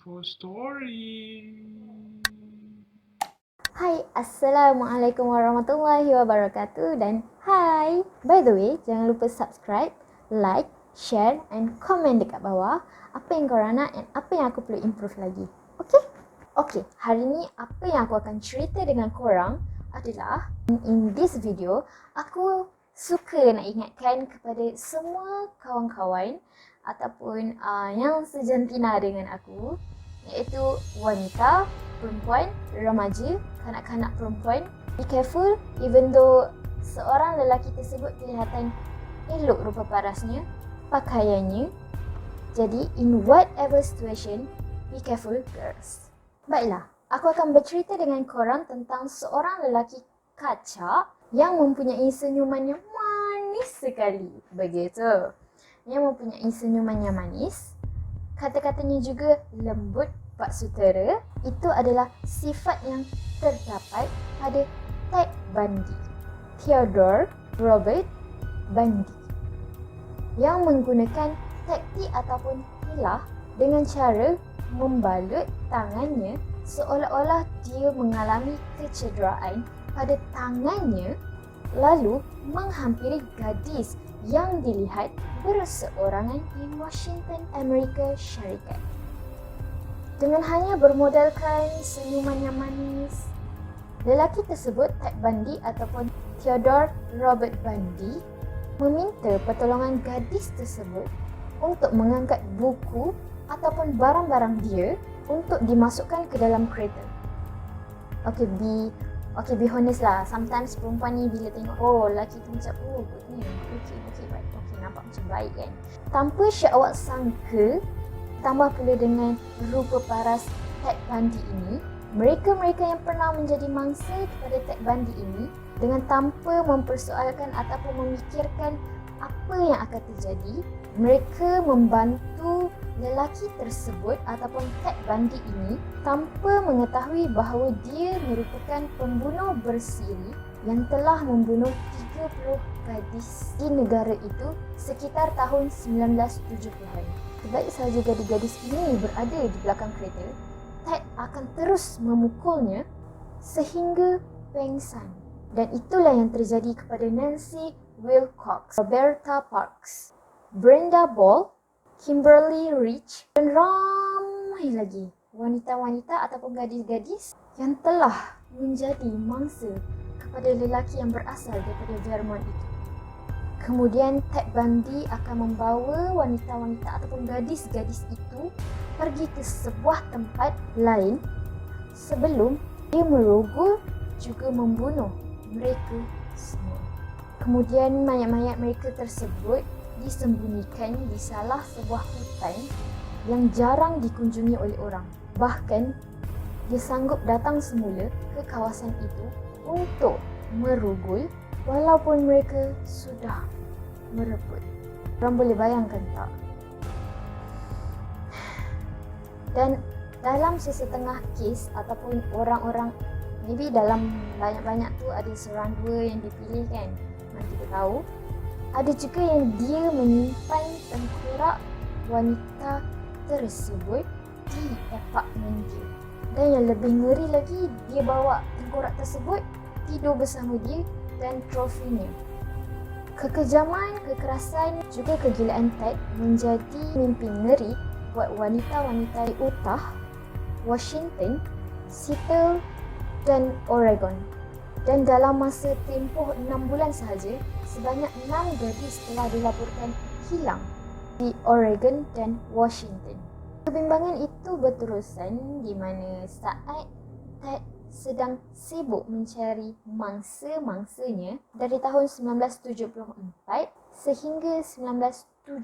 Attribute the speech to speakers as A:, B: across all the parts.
A: for story.
B: Hai, Assalamualaikum warahmatullahi wabarakatuh dan hai. By the way, jangan lupa subscribe, like, share and comment dekat bawah apa yang korang nak dan apa yang aku perlu improve lagi. Okay, hari ni apa yang aku akan cerita dengan korang adalah in this video, aku suka nak ingatkan kepada semua kawan-kawan ataupun yang sejantina dengan aku, iaitu wanita, perempuan, remaja, kanak-kanak perempuan. Be careful, even though seorang lelaki tersebut kelihatan elok rupa parasnya, pakaiannya. Jadi, in whatever situation, be careful girls. Baiklah, aku akan bercerita dengan korang tentang seorang lelaki kacak yang mempunyai senyuman yang manis sekali. Begitu. Yang mempunyai senyuman yang manis. Kata-katanya juga lembut bak sutera. Itu adalah sifat yang terdapat pada Ted Bundy, Theodore Robert Bundy, yang menggunakan taktik ataupun hilah dengan cara membalut tangannya seolah-olah dia mengalami kecederaan pada tangannya, lalu menghampiri gadis yang dilihat berseorangan di Washington, Amerika Syarikat. Dengan hanya bermodalkan senyuman yang manis, lelaki tersebut, Ted Bundy ataupun Theodore Robert Bundy, meminta pertolongan gadis tersebut untuk mengangkat buku ataupun barang-barang dia untuk dimasukkan ke dalam kereta. Okay, be honest lah. Sometimes perempuan ni bila tengok, oh lelaki tu macam, oh goodnya, okay, baik. Okay, nampak macam baik kan. Tanpa syawak sangka, tambah pula dengan rupa paras Ted Bundy ini, mereka-mereka yang pernah menjadi mangsa kepada Ted Bundy ini, dengan tanpa mempersoalkan ataupun memikirkan apa yang akan terjadi, mereka membantu lelaki tersebut ataupun Ted Bundy ini tanpa mengetahui bahawa dia merupakan pembunuh bersiri yang telah membunuh 30 gadis di negara itu sekitar tahun 1970-an. Sebaik sahaja gadis-gadis ini berada di belakang kereta, Ted akan terus memukulnya sehingga pengsan. Dan itulah yang terjadi kepada Nancy Wilcox, Roberta Parks, Brenda Ball, Kimberly Rich dan ramai lagi wanita-wanita ataupun gadis-gadis yang telah menjadi mangsa kepada lelaki yang berasal daripada Vermont itu. Kemudian Ted Bundy akan membawa wanita-wanita ataupun gadis-gadis itu pergi ke sebuah tempat lain sebelum dia merogol juga membunuh mereka semua. Kemudian mayat-mayat mereka tersebut disembunyikan di salah sebuah hutan yang jarang dikunjungi oleh orang. Bahkan dia sanggup datang semula ke kawasan itu untuk merogol walaupun mereka sudah merebut. Korang boleh bayangkan tak? Dan dalam sesetengah kes ataupun orang-orang, maybe dalam banyak-banyak tu ada seorang dua yang dipilih kan, mana kita tahu. Ada juga yang dia menyimpan tengkorak wanita tersebut di apartmen dia. Dan yang lebih ngeri lagi, dia bawa tengkorak tersebut tidur bersama dia dan trofinya. Kekejaman, kekerasan, juga kegilaan Ted menjadi mimpi ngeri buat wanita-wanita di Utah, Washington, Seattle dan Oregon. Dan dalam masa tempoh 6 bulan sahaja, sebanyak 6 gadis telah dilaporkan hilang di Oregon dan Washington. Kebimbangan itu berterusan di mana saat Ted sedang sibuk mencari mangsa-mangsanya dari tahun 1974 sehingga 1978.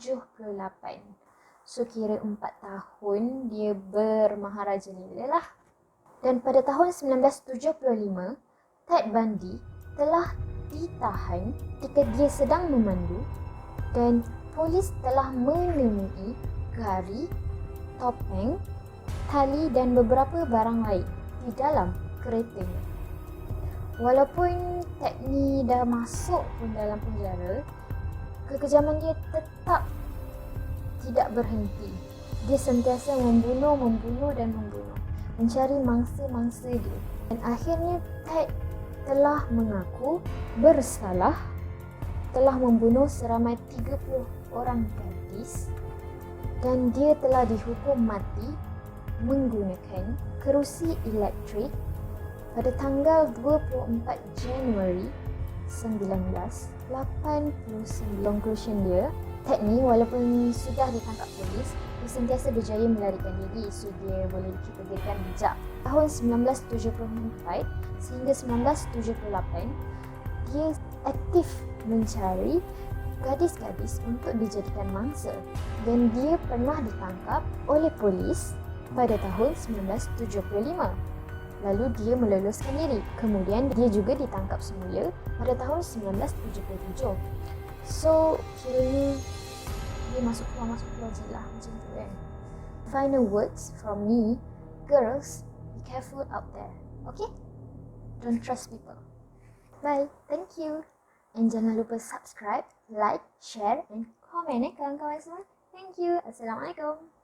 B: So kira 4 tahun dia bermaharaja lila lah. Dan pada tahun 1975, Ted Bundy telah ditahan ketika dia sedang memandu dan polis telah menemui gari, topeng, tali dan beberapa barang lain di dalam keretanya. Walaupun Ted ni dah masuk pun dalam penjara, kekejaman dia tetap tidak berhenti. Dia sentiasa membunuh, mencari mangsa-mangsa dia. Dan akhirnya Ted telah mengaku bersalah, telah membunuh seramai 30 orang gadis dan dia telah dihukum mati menggunakan kerusi elektrik pada tanggal 24 Januari 1989. Conclusion dia, Ted ni walaupun sudah ditangkap polis, dia sentiasa berjaya melarikan diri, so dia boleh kita katakan bijak. Tahun 1974 sehingga 1978, dia aktif mencari gadis-gadis untuk dijadikan mangsa dan dia pernah ditangkap oleh polis pada tahun 1975. Lalu dia melolos,kan diri. Kemudian dia juga ditangkap semula pada tahun 1977. So, kiranya dia masuk keluar je lah macam tu kan. Final words from me, girls, be careful out there. Okay? Don't trust people. Bye. Thank you. And jangan lupa subscribe, like, share and comment kawan-kawan semua. Thank you. Assalamualaikum.